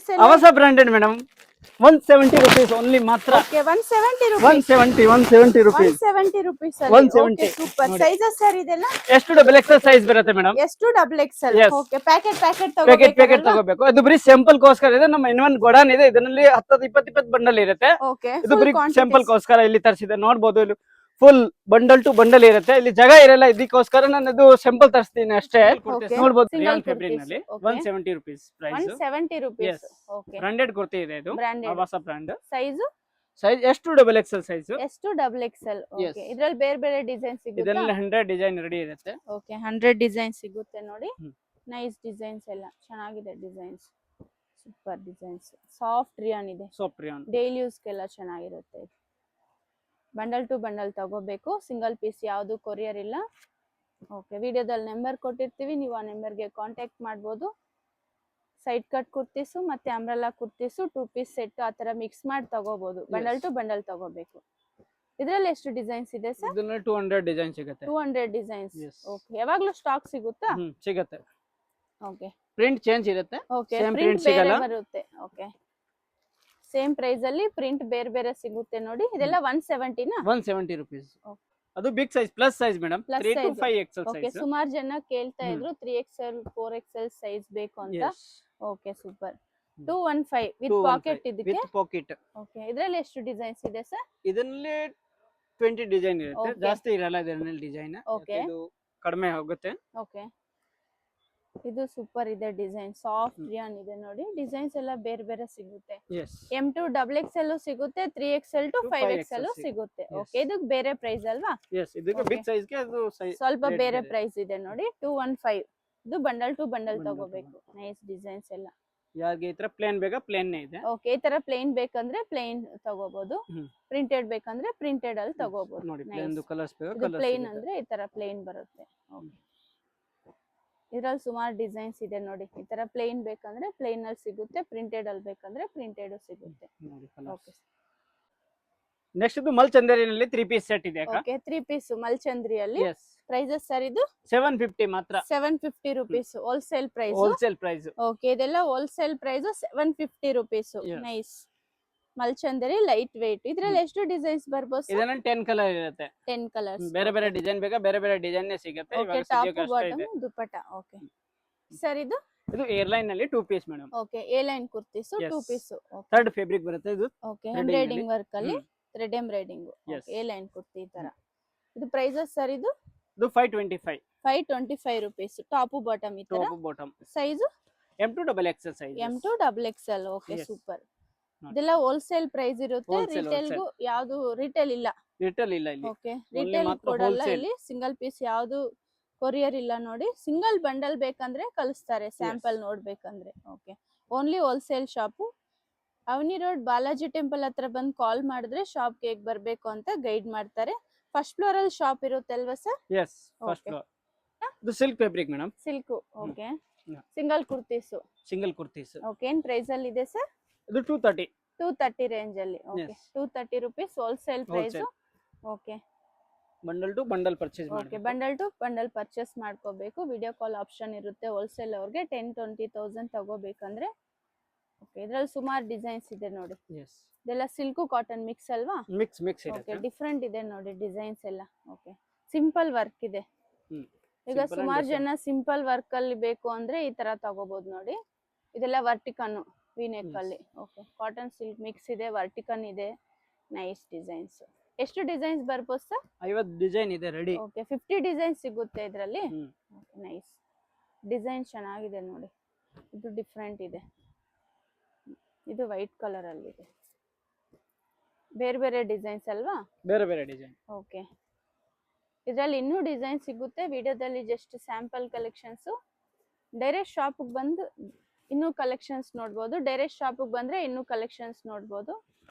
Price ಅವಸ branded madam 170 rupees only ಮಾತ್ರ. Okay 170 170 rupees. 170 rupees 170. Super sizes sir ಇದೆಲ್ಲ ಎಷ್ಟು ಡಬಲ್ ಎಕ್ಸೆಲ್ ಸೈಜ್ ಬರುತ್ತೆ ಮೇಡಮ್? ಎಷ್ಟು double XL? Yes. Okay packet packet ತಗೋಬೇಕು. ಅದು ಬರೀ ಸ್ಯಾಂಪಲ್ ಗೋಸ್ಕರ ಇದೆ. ನಮ್ಮ ಇನ್ನೊಂದು ಗೋಡನ್ ಇದೆ, ಇದರಲ್ಲಿ 10 20 ಬಂಡಲ್ ಇರುತ್ತೆ. ಓಕೆ ಇದು ಬರೀ ಸ್ಯಾಂಪಲ್ ಗೋಸ್ಕರ ಇಲ್ಲಿ ತರಿಸಿದೆ, ನೋಡಬಹುದು. ಇಲ್ಲಿ ಫುಲ್ ಬಂಡಲ್ ಟು ಬಂಡಲ್ ಇರುತ್ತೆ, ಇಲ್ಲಿ ಜಾಗ ಇರಲ್ಲ, ಇದಕ್ಕೋಸ್ಕರ ನಾನು ಇದು ಸ್ಯಾಂಪಲ್ ತರಿಸ್ತೀನಿ ಅಷ್ಟೇ. ನೋಡಬಹುದು ರಿಯಾನ್ ಫ್ಯಾಬ್ರಿಕ್ ನಲ್ಲಿ 170 rupees price. 170 rupees. Okay branded kurti ಇದೆ ಇದು, ಆವಾಸ ಬ್ರಾಂಡ್. ಸೈಜ್ ಎಷ್ಟು ಡಬಲ್ ಎಕ್ಸೆಲ್ ಸೈಜ್? ಎಷ್ಟು ಡಬಲ್ ಎಕ್ಸೆಲ್? ಓಕೆ ಇದರಲ್ಲಿ ಬೇರೆ ಬೇರೆ ಡಿಸೈನ್ ಸಿಗುತ್ತೆ. ಇದರಲ್ಲಿ 100 ಡಿಸೈನ್ ರೆಡಿ ಇರುತ್ತೆ. ಓಕೆ 100 ಡಿಸೈನ್ ಸಿಗುತ್ತೆ ನೋಡಿ. ನೈಸ್ ಡಿಸೈನ್ಸ್ ಎಲ್ಲ ಚೆನ್ನಾಗಿದೆ, designs super designs. Soft rayon ಇದೆ, ಸಾಫ್ಟ್ ರಿಯಾನ್ ಡೈಲಿ ಯೂಸ್ ಗೆಲ್ಲ ಚೆನ್ನಾಗಿರುತ್ತೆ. ಬಂಡಲ್ ಟು ಬಂಡಲ್ ತಗೋಬೇಕು, ಸಿಂಗಲ್ ಪೀಸ್ ಯಾವುದು ಕೊರಿಯರ್ ಇಲ್ಲ. ಓಕೆ ವಿಡಿಯೋದಲ್ಲಿ ನಂಬರ್ ಕೊಟ್ಟಿರ್ತೀವಿ, ನೀವು ಆ ನಂಬರ್ಗೆ ಕಾಂಟ್ಯಾಕ್ಟ್ ಮಾಡ್ಬೋದು. ಸೈಡ್ ಕಟ್ ಕುರ್ತೀಸು ಮತ್ತೆ ಅಂಬ್ರೆಲಾ ಕುರ್ತೀಸು 2 ಪೀಸ್ ಸೆಟ್ ಆ ತರ ಮಿಕ್ಸ್ ಮಾಡಿ ತಗೋಬಹುದು. ಬಂಡಲ್ ಟು ಬಂಡಲ್ ತಗೋಬೇಕು. ಇದರಲ್ಲಿ ಎಷ್ಟು ಡಿಸೈನ್ಸ್ ಇದೆ ಸರ್? ಇದರಲ್ಲಿ 200 ಡಿಸೈನ್ ಸಿಗುತ್ತೆ. 200 ಡಿಸೈನ್ಸ್. ಓಕೆ ಯಾವಾಗಲೂ ಸ್ಟಾಕ್ ಸಿಗುತ್ತಾ? ಸಿಗುತ್ತೆ. ಓಕೆ ಪ್ರಿಂಟ್ ಚೇಂಜ್ ಇರುತ್ತೆ. ಓಕೆ ಪ್ರಿಂಟ್ ಬೇರೆ ಬರುತ್ತೆ. ಓಕೆ ಸೇಮ್ ಪ್ರೈಸ್ ಅಲ್ಲಿ ಪ್ರಿಂಟ್ ಬೇರೆ ಬೇರೆ ಸಿಗುತ್ತೆ ನೋಡಿ. ಇದೆಲ್ಲ 170 ನಾ? 170 rupees. ಅದು big size plus size madam, 3 to 5 XL okay size. ಸುಮಾರು ಜನ ಕೇಳ್ತಾ ಇದ್ರು 3XL 4XL ಸೈಜ್ ಬೇಕು ಅಂತ. Okay super. 215 ವಿತ್ ಪಾಕೆಟ್ ಇದಕ್ಕೆ. With pocket. ಓಕೆ ಇದರಲ್ಲಿ ಎಷ್ಟು ಡಿಸೈನ್ಸ್ ಇದೆ ಸರ್? ಇದರಲ್ಲಿ 20 ಡಿಸೈನ್ ಇರುತ್ತೆ, ಜಾಸ್ತಿ ಇರಲ್ಲ ಇದರಲ್ಲಿ ಡಿಸೈನ್. ಓಕೆ ಇದು ಕಡಿಮೆ ಹೋಗುತ್ತೆ. ಓಕೆ ಇದು ಸೂಪರ್ ಇದೆ ಡಿಸೈನ್, ಸಾಫ್ಟ್ ರಿಯಾನ್ ಇದೆ ನೋಡಿ. ಡಿಸೈನ್ಸ್ ಎಲ್ಲ ಬೇರೆ ಬೇರೆ ಸಿಗುತ್ತೆ. M2 XXL ಸಿಗುತ್ತೆ, 3XL to 5XL ಸಿಗುತ್ತೆ. ಓಕೆ ಇದಕ್ಕೆ ಬೇರೆ ಪ್ರೈಸ್ ಅಲ್ವಾ? ಇದಕ್ಕೆ ಬಿಗ್ ಸೈಜ್ ಗೆ ಅದು ಸ್ವಲ್ಪ ಬೇರೆ ಪ್ರೈಸ್ ಇದೆ ನೋಡಿ. 215 ಇದು ಬಂಡಲ್ ಟು ಬಂಡಲ್ ತಗೋಬೇಕು. ನೈಸ್ ಡಿಸೈನ್ಸ್ ಎಲ್ಲ. ಯಾರಿಗೆ ಈ ತರ ಪ್ಲೇನ್ ಬೇಕಾ ಪ್ಲೇನ್ ಇದೆ. ಓಕೆ ಈ ತರ ಪ್ಲೇನ್ ಬೇಕಂದ್ರೆ ಪ್ಲೇನ್ ತಗೋಬಹುದು, ಪ್ರಿಂಟೆಡ್ ಬೇಕಂದ್ರೆ ಪ್ರಿಂಟೆಡ್ ಅಲ್ಲಿ ತಗೋಬಹುದು. ನೋಡಿ ಪ್ಲೇನ್ ಕಲರ್ಸ್ ಬೇಕಾ ಕಲರ್ಸ್. ಪ್ಲೇನ್ ಅಂದ್ರೆ ಈ ತರ ಪ್ಲೇನ್ ಬರುತ್ತೆ. ಓಕೆ ಇದರಲ್ಲಿ ಸುಮಾರು ಡಿಸೈನ್ಸ್ ಇದೆ ನೋಡಿ. ಈ ತರ ಪ್ಲೇನ್ ಬೇಕಂದ್ರೆ ಪ್ಲೇನ್ ಅಲ್ಲಿ ಸಿಗುತ್ತೆ, ಪ್ರಿಂಟೆಡ್ ಅಲ್ಲಿ ಬೇಕಂದ್ರೆ ಪ್ರಿಂಟೆಡ್ ಸಿಗುತ್ತೆ. ಓಕೆ ನೆಕ್ಸ್ಟ್ ಇದು ಮಲ್ಚಂದೇರಿನಲ್ಲಿ 3 ಪೀಸ್ ಸೆಟ್ ಇದೆ ಅಕ್ಕ. ಓಕೆ 3 ಪೀಸ್ ಮಲ್ಚಂದ್ರಿಯಲ್ಲಿ. ಪ್ರೈಸಸ್ ಸರ್ ಇದು 750 ಮಾತ್ರ. 750 rupees wholesale price. Wholesale price. Okay ಇದೆಲ್ಲ ಹೋಲ್ಸೇಲ್ ಪ್ರೈಸ್ 750 rupees. ನೈಸ್ ಮಲ್ಚಂದರಿ ಲೈಟ್ ವೇಟ್. ಇದರಲ್ಲಿ ಎಷ್ಟು ಡಿಸೈನ್ಸ್ ಬರ್ಬೋದು? ಇದರಲ್ಲಿ 10 ಕಲರ್ ಇರುತ್ತೆ. 10 ಕಲರ್ಸ್. ಬೇರೆ ಬೇರೆ ಡಿಸೈನ್ ಬೇಕಾ ಬೇರೆ ಬೇರೆ ಡಿಸೈನ್ ಸಿಗುತ್ತೆ. Okay top bottom dupatta. Okay sir ಇದು ಏರ್ಲೈನ್ ನಲ್ಲಿ 2 piece madam. Okay A line kurtis 2 piece. Third fabric ಬರುತ್ತೆ ಇದು. ಓಕೆ ಎಂಬ್ರಾಯ್ಡಿಂಗ್ ವರ್ಕ್ ಅಲ್ಲಿ thread embroidering. Okay A line kurti ಈ ತರ. ಇದು ಪ್ರೈಸಸ್ ಸರ್ ಇದು 525. 525 rupees ಟಾಪ್ ಬಾಟಮ್ ಈ ತರ. Top bottom size M2 XXL size. M2 XXL. Okay super. ಇದೆಲ್ಲ ಹೋಲ್ಸೇಲ್ ಪ್ರೈಸ್ ಇರುತ್ತೆ, ರಿಟೇಲ್ ಗೂ ಯಾವುದು ರಿಟೇಲ್ ಇಲ್ಲ. ರಿಟೇಲ್ ಇಲ್ಲ ಇಲ್ಲಿ. ಓಕೆ ರಿಟೇಲ್ ಕೊಡಲ್ಲ ಇಲ್ಲಿ. ಸಿಂಗಲ್ ಪೀಸ್ ಯಾವುದು ಕೊರಿಯರ್ ಇಲ್ಲ ನೋಡಿ. ಸಿಂಗಲ್ ಬಂಡಲ್ ಬೇಕಂದ್ರೆ ಕಳಿಸ್ತಾರೆ, ಸ್ಯಾಂಪಲ್ ನೋಡ್ಬೇಕಂದ್ರೆ. Okay only wholesale shop. Avani road Balaji temple ಹತ್ರ ಬಂದು ಕಾಲ್ ಮಾಡಿದ್ರೆ ಶಾಪ್ ಹೇಗ್ ಬರ್ಬೇಕು ಅಂತ ಗೈಡ್ ಮಾಡ್ತಾರೆ. ಫಸ್ಟ್ ಫ್ಲೋರ್ ಅಲ್ಲಿ ಶಾಪ್ ಇರುತ್ತೆ ಅಲ್ವಾ ಸರ್? Yes first floor. ಇದು silk fabric madam. Silk. Okay single kurtis. Single kurtis. Okay ಏನ್ ಪ್ರೈಸ್ ಅಲ್ಲಿ ಇದೆ ಸರ್? ಇದು 230. 230 ರೇಂಜ್ ಅಲ್ಲಿ. Okay 230 rupees wholesale price. Okay bundle to bundle purchase ಮಾಡಿ. Okay bundle to bundle purchase ಮಾಡ್ಕೋಬೇಕು. ವಿಡಿಯೋ ಕಾಲ್ ಆಪ್ಷನ್ ಇರುತ್ತೆ ಹೋಲ್ಸೇಲ್ ಅವ್ರಿಗೆ. 10-20,000 ತಗೋಬೇಕಂದ್ರೆ. ಓಕೆ ಇದರಲ್ಲಿ ಸುಮಾರು ಡಿಸೈನ್ಸ್ ಇದೆ ನೋಡಿ. ಇದೆಲ್ಲ ಸಿಲ್ಕ್ ಕಾಟನ್ ಮಿಕ್ಸ್ ಅಲ್ವಾ? ಮಿಕ್ಸ್ ಇರುತ್ತೆ. ಓಕೆ ಡಿಫರೆಂಟ್ ಇದೆ ನೋಡಿ ಡಿಸೈನ್ಸ್ ಎಲ್ಲ. ಓಕೆ ಸಿಂಪಲ್ ವರ್ಕ್ ಇದೆ. ಈಗ ಸುಮಾರು ಜನ ಸಿಂಪಲ್ ವರ್ಕ್ ಅಲ್ಲಿ ಬೇಕು ಅಂದ್ರೆ ಈ ತರ ತಗೋಬಹುದು ನೋಡಿ. ಇದೆಲ್ಲ ವರ್ಟಿಕನ್ ವಿನೆಕ್ ಅಲ್ಲಿ. ಓಕೆ ಕಾಟನ್ ಸಿಲ್ಕ್ ಮಿಕ್ಸ್ ಇದೆ, ವರ್ಟಿಕನ್ ಇದೆ. Nice designs. ಎಷ್ಟು ಡಿಸೈನ್ಸ್ ಬರ್ಬೋದು ಸರ್? 50 ಡಿಸೈನ್ ಇದೆ ರೆಡಿ. ಓಕೆ 50 ಡಿಸೈನ್ ಸಿಗುತ್ತೆ ಇದರಲ್ಲಿ. ಓಕೆ ನೈಸ್ ಡಿಸೈನ್ ಚೆನ್ನಾಗಿದೆ ನೋಡಿ. ಇದು ಡಿಫರೆಂಟ್ ಇದೆ. ಇದು ವೈಟ್ ಕಲರ್ ಅಲ್ಲಿ ಇದೆ. ಬೇರೆ ಬೇರೆ ಡಿಸೈನ್ಸ್ ಅಲ್ವಾ? ಬೇರೆ ಬೇರೆ ಡಿಸೈನ್. ಓಕೆ ಇದರಲ್ಲಿ ಇನ್ನೂ ಡಿಸೈನ್ ಸಿಗುತ್ತೆ. ವಿಡಿಯೋದಲ್ಲಿ ಜಸ್ಟ್ ಸ್ಯಾಂಪಲ್ ಕಲೆಕ್ಷನ್ಸ್. ಡೈರೆಕ್ಟ್ ಶಾಪಿಗೆ ಬಂದು ಇನ್ನೂ ಕಲೆಕ್ಷನ್ಸ್ ನೋಡ್ಬೋದು. ಡೈರೆಕ್ಟ್ ಶಾಪಿಗೆ ಬಂದ್ರೆ ಇನ್ನೂ ಕಲೆಕ್ಷನ್ಸ್ ನೋಡ್ಬೋದು.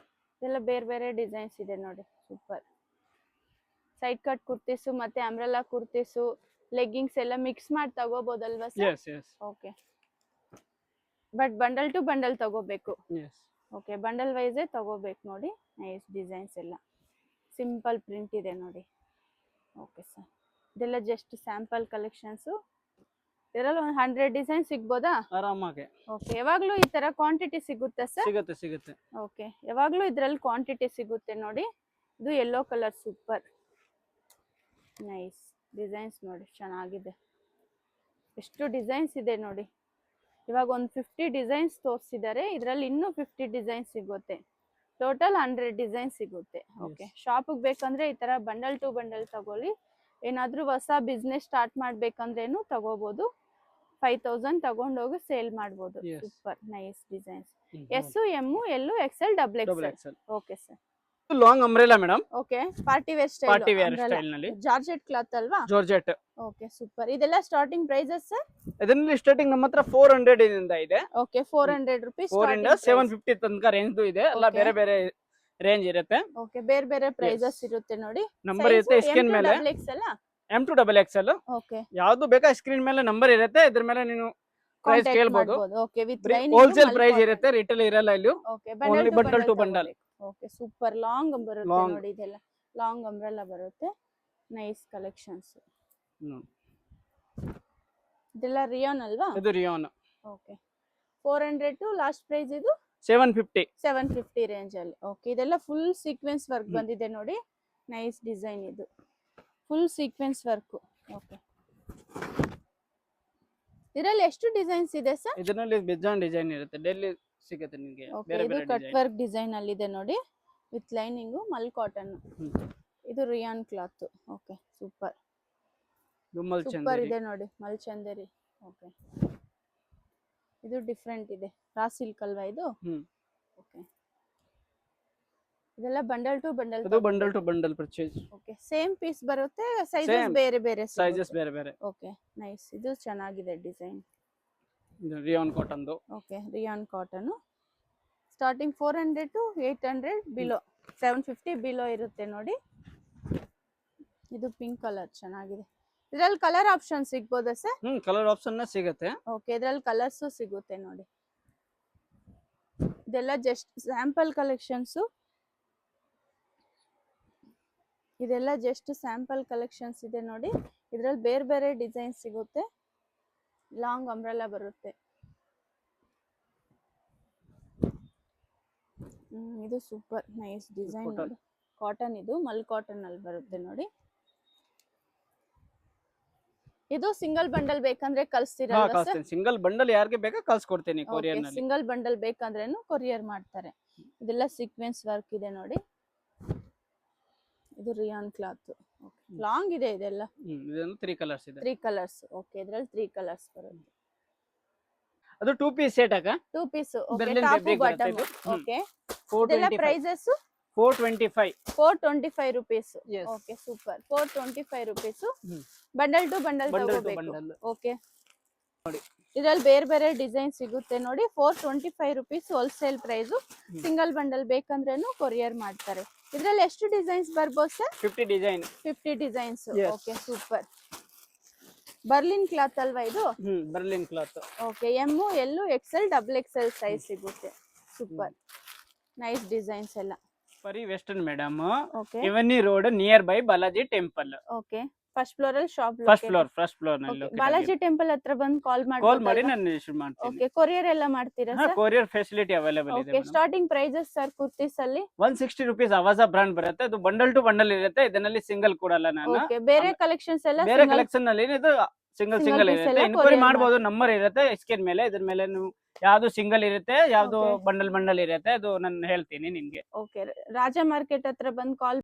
ಇದೆಲ್ಲ ಬೇರೆ ಬೇರೆ ಡಿಸೈನ್ಸ್ ಇದೆ ನೋಡಿ. ಸೂಪರ್. ಸೈಡ್ ಕಟ್ ಕುರ್ತೀಸು ಮತ್ತೆ ಅಂಬ್ರೆಲಾ ಕುರ್ತೀಸು ಲೆಗ್ಗಿಂಗ್ಸ್ ಎಲ್ಲ ಮಿಕ್ಸ್ ಮಾಡಿ ತಗೋಬಹುದಲ್ವಾ sir? Okay but bundle to bundle ತಗೋಬೇಕು. ಓಕೆ ಬಂಡಲ್ ವೈಸೇ ತಗೋಬೇಕು ನೋಡಿ. ನೈಸ್ ಡಿಸೈನ್ಸ್ ಎಲ್ಲ ಸಿಂಪಲ್ ಪ್ರಿಂಟ್ ಇದೆ ನೋಡಿ. ಓಕೆ ಸರ್ ಇದೆಲ್ಲ ಜಸ್ಟ್ ಸ್ಯಾಂಪಲ್ ಕಲೆಕ್ಷನ್ಸು. ಇದರಲ್ಲಿ ಒಂದು 100 ಡಿಸೈನ್ ಸಿಗ್ಬೋದಾ? ಆರಾಮಾಗಿ. ಓಕೆ, ಯಾವಾಗ್ಲೂ ಈ ತರ ಕ್ವಾಂಟಿಟಿ ಸಿಗುತ್ತಾ ಸರ್? ಸಿಗುತ್ತೆ. ಓಕೆ, ಯಾವಾಗ್ಲೂ ಇದ್ರಲ್ಲಿ ಕ್ವಾಂಟಿಟಿ ಸಿಗುತ್ತೆ ನೋಡಿ. ಇದು yellow colour super nice designs ನೋಡಿ, ಚೆನ್ನಾಗಿದೆ. ಎಷ್ಟು ಡಿಸೈನ್ಸ್ ಇದೆ ನೋಡಿ. ಇವಾಗ ಒಂದು 50 ಡಿಸೈನ್ಸ್ ತೋರಿಸಿದ್ದಾರೆ, ಇದರಲ್ಲಿ ಇನ್ನೂ 50 ಡಿಸೈನ್ಸ್ ಸಿಗುತ್ತೆ. ಟೋಟಲ್ 100 ಡಿಸೈನ್ ಸಿಗುತ್ತೆ. ಓಕೆ, ಶಾಪಿಗೆ ಬೇಕಂದ್ರೆ ಈ ತರ ಬಂಡಲ್ ಟು ಬಂಡಲ್ ತಗೊಳ್ಳಿ. ಏನಾದ್ರೂ ಹೊಸ ಬಿಸ್ನೆಸ್ ಸ್ಟಾರ್ಟ್ ಮಾಡ್ಬೇಕಂದ್ರೇನು ತಗೋಬಹುದು. 5000 ತಗೊಂಡೋಗಿ ಸೇಲ್ ಮಾಡ್ಬೋದು. Super nice designs. S, M, L, XL, double XL. Okay sir. Long umbrella madam. Okay, party wear style ನಲ್ಲಿ ಜಾರ್ಜೆಟ್ ಕ್ಲಾತ್ ಅಲ್ವಾ? ಜಾರ್ಜೆಟ್. Okay, super. ಇದೆಲ್ಲ ಸ್ಟಾರ್ಟಿಂಗ್ ಪ್ರೈಸಸ್ ಸರ್? ಇದರಲ್ಲಿ ಸ್ಟಾರ್ಟಿಂಗ್ ನಮ್ಮ ಹತ್ರ 400 ಇಂದ ಇದೆ. ಓಕೆ, 400 ರೂಪೀಸ್ 400 750 ತನಕ ರೇಂಜ್ ಇದೆ. ಎಲ್ಲ ಬೇರೆ ಬೇರೆ ರೇಂಜ್ ಇರುತ್ತೆ. ಓಕೆ, ಬೇರೆ ಬೇರೆ ಪ್ರೈಸಸ್ ಇರುತ್ತೆ ನೋಡಿ. ನಂಬರ್ ಇರುತ್ತೆ ಸ್ಕ್ರೀನ್ ಮೇಲೆ. M to double XL. Okay, ಯಾವುದು ಬೇಕಾ ಸ್ಕ್ರೀನ್ ಮೇಲೆ ನಂಬರ್ ಇರುತ್ತೆ, ಇದ್ರ ಮೇಲೆ ನೀವು ಪ್ರೈಸ್ ಕೇಳಬಹುದು. ಓಕೆ, ವಿತ್ ಹೋಲ್ಸೇಲ್ ಪ್ರೈಸ್ ಇರುತ್ತೆ, ರಿಟೇಲ್ ಇರಲ್ಲ ಇಲ್ಲಿ. Okay, only bundle to bundle. Okay, super. Long ಬರುತ್ತೆ ನೋಡಿ, ಇದೆಲ್ಲ ಲಾಂಗ್ ಅಂಬ್ರೆಲಾ ಬರುತ್ತೆ. Nice collections. ಇದೆಲ್ಲ ರಿಯಾನ್ ಅಲ್ವಾ? ಇದು rayon. Okay, 400 to last price ಇದು 750 ರೇಂಜ್ ಅಲ್ಲಿ. ಓಕೆ, ಇದೆಲ್ಲ ಫುಲ್ ಸೀಕ್ವೆನ್ಸ್ ವರ್ಕ್ ಬಂದಿದೆ ನೋಡಿ. ನೈಸ್ ಡಿಸೈನ್ ಇದು, ಫುಲ್ ಸೀಕ್ವೆನ್ಸ್ ವರ್ಕ್. ಓಕೆ, ಇದರಲ್ಲಿ ಎಷ್ಟು ಡಿಸೈನ್ಸ್ ಇದೆ ಸರ್? ಇದರಲ್ಲಿ ಬೇಜಾನ್ ಡಿಸೈನ್ ಇರುತ್ತೆ, ಡೈಲಿ ಸಿಗುತ್ತೆ ನಿಮಗೆ ಬೇರೆ ಇದು ಬೇರೆ ಕಟ್ ವರ್ಕ್ ಡಿಸೈನ್ ಅಲ್ಲಿ ಇದೆ ನೋಡಿ, ವಿತ್ ಲೈನಿಂಗ್, ಮಲ್ ಕಾಟನ್. ಇದು rayon cloth. Okay, super super ಇದೆ ನೋಡಿ, ಮಲ್ ಚಂದೇರಿ. ಓಕೆ, ಇದು ಡಿಫ್ರೆಂಟ್ ಇದೆ, ರಾ ಸಿಲ್ಕ್ ಅಲ್ವಾ ಇದು? ಓಕೆ, ಇದೆಲ್ಲ ಬಂಡಲ್ ಟು ಬಂಡಲ್. ಇದು bundle to bundle purchase. Okay, same piece ಬರುತ್ತೆ, ಸೈಜಸ್ ಬೇರೆ ಬೇರೆ. ಸೈಜಸ್ ಬೇರೆ ಬೇರೆ. Okay, nice. ಇದು ಚೆನ್ನಾಗಿದೆ ಡಿಸೈನ್. ಇದು ರಿಯಾನ್ ಕಾಟನ್ ದು. Okay, rayon cotton. Starting 400 to 800 below, 750 below ಇರುತ್ತೆ ನೋಡಿ. ಇದು ಪಿಂಕ್ ಕಲರ್ ಚೆನ್ನಾಗಿದೆ. ಇದರಲ್ಲಿ ಕಲರ್ ಆಪ್ಷನ್ ಸಿಗ್ಬೋದಾ ಸರ್? ಕಲರ್ ಆಪ್ಷನ್ ಸಿಗುತ್ತೆ. ಓಕೆ, ಇದರಲ್ಲಿ ಕಲರ್ಸ್ ಸಿಗುತ್ತೆ ನೋಡಿ. ಇದೆಲ್ಲ ಜಸ್ಟ್ ಸ್ಯಾಂಪಲ್ ಕಲೆಕ್ಷನ್ಸ್. ಇದೆಲ್ಲ ಜಸ್ಟ್ ಸ್ಯಾಂಪಲ್ ಕಲೆಕ್ಷನ್ಸ್ ಇದೆ ನೋಡಿ. ಇದರಲ್ಲಿ ಬೇರೆ ಬೇರೆ ಡಿಸೈನ್ ಸಿಗುತ್ತೆ. ಲಾಂಗ್ ಅಂಬ್ರೆಲಾ ಬರುತ್ತೆ. ಇದು ಸೂಪರ್ ನೈಸ್ ಡಿಸೈನ್. ಕಾಟನ್, ಇದು ಮಲ್ ಕಾಟನ್ ಅಲ್ಲಿ ಬರುತ್ತೆ ನೋಡಿ. ಇದು ಸಿಂಗಲ್ ಬಂಡಲ್ ಬೇಕಂದ್ರೆ ಕಳಿಸ್ತೀರಲ್ವಾ ಸರ್? ಸಿಂಗಲ್ ಬಂಡಲ್ ಯಾರಿಗೆ ಬೇಕಾ ಕಳ್ಸಿಕೊಡ್ತೀನಿ ಕೊರಿಯರ್ ನಲ್ಲಿ. ಸಿಂಗಲ್ ಬಂಡಲ್ ಬೇಕಂದ್ರೇನು ಕೊರಿಯರ್ ಮಾಡ್ತಾರೆ. ಇದೆಲ್ಲ ಸೀಕ್ವೆನ್ಸ್ ವರ್ಕ್ ಇದೆ ನೋಡಿ. ಇದು ರಿಯಾನ್ ಕ್ಲಾತ್. ಲಾಂಗ್ ಇದೆ ಇದೆಲ್ಲ. ಇದನ್ನು 3 ಕಲರ್ಸ್ ಇದೆ. 3 ಕಲರ್ಸ್. ಓಕೆ, ಇದರಲ್ಲಿ 3 ಕಲರ್ಸ್ ಬರುತ್ತೆ. ಅದು 2 ಪೀಸ್ ಸೆಟ್ ಆಗ 2 piece. Okay, top bottom. Okay, ಇದೆಲ್ಲ prices 425 rupees. Okay, super. 425 rupees. Bundle to bundle ತಗೋಬೇಕು. ಓಕೆ, ಇದರಲ್ಲಿ ಬೇರೆ ಬೇರೆ ಡಿಸೈನ್ ಸಿಗುತ್ತೆ ನೋಡಿ. 425 rupees wholesale price. Single bundle ಬೇಕಂದ್ರೇನು ಕೊರಿಯರ್ ಮಾಡ್ತಾರೆ. ಇದರಲ್ಲಿ ಎಷ್ಟು ಡಿಸೈನ್ಸ್ ಬರ್ಬೋದು ಸರ್? 50 designs. Okay, super. Berlin cloth ಅಲ್ವಾ ಇದು? Berlin cloth. Okay, M, L, XL, double XL size ಸಿಗುತ್ತೆ. ಸೂಪರ್ ನೈಸ್ ಡಿಸೈನ್ಸ್ ಎಲ್ಲ. ಪರಿ western madam. Okay, Avani road near by Balaji temple. Okay, first floor ಅಲ್ಲಿ ಶಾಪ್. ಫಸ್ಟ್ ಫ್ಲೋರ್ ನಲ್ಲಿ Balaji temple ಹತ್ರ ಬಂದು ಕಾಲ್ ಮಾಡಿ ನಾನು ಇಶ್ಯೂ ಮಾಡ್ತೀನಿ. ಓಕೆ, ಕೊರಿಯರ್ ಎಲ್ಲ ಮಾಡ್ತೀರಾ ಸರ್? ಕೊರಿಯರ್ ಫೆಸಿಲಿಟಿ ಅವೈಲೇಬಲ್ ಇದೆ. Okay, starting prices sir kurtis ಅಲ್ಲಿ 160 ರೂಪೀಸ್ ಅವಾಜ ಬ್ರಾಂಡ್ ಬರುತ್ತೆ. ಅದು ಬಂಡಲ್ ಟು ಬಂಡಲ್ ಇರುತ್ತೆ. ಇದರಲ್ಲಿ ಸಿಂಗಲ್ ಕೊಡಲ್ಲ ನಾನು. ಓಕೆ, ಬೇರೆ ಕಲೆಕ್ಷನ್ಸ್ ಎಲ್ಲ ಬೇರೆ ಕಲೆಕ್ಷನ್ ನಲ್ಲಿ ಇದು ಸಿಂಗಲ್ ಇರುತ್ತೆ. ಇನ್ಕ್ವೈರಿ ಮಾಡಬಹುದು, ನಂಬರ್ ಇರುತ್ತೆ ಸ್ಕ್ರೀನ್ ಮೇಲೆ. ಇದ್ರ ಮೇಲೆ ನೀವು ಯಾವ್ದು ಸಿಂಗಲ್ ಇರುತ್ತೆ, ಯಾವ್ದು ಬಂಡಲ್ ಇರುತ್ತೆ, ಅದು ನಾನು ಹೇಳ್ತೀನಿ ನಿಮ್ಗೆ. ಓಕೆ, ರಾಜ ಮಾರ್ಕೆಟ್ ಹತ್ರ ಬಂದು ಕಾಲ್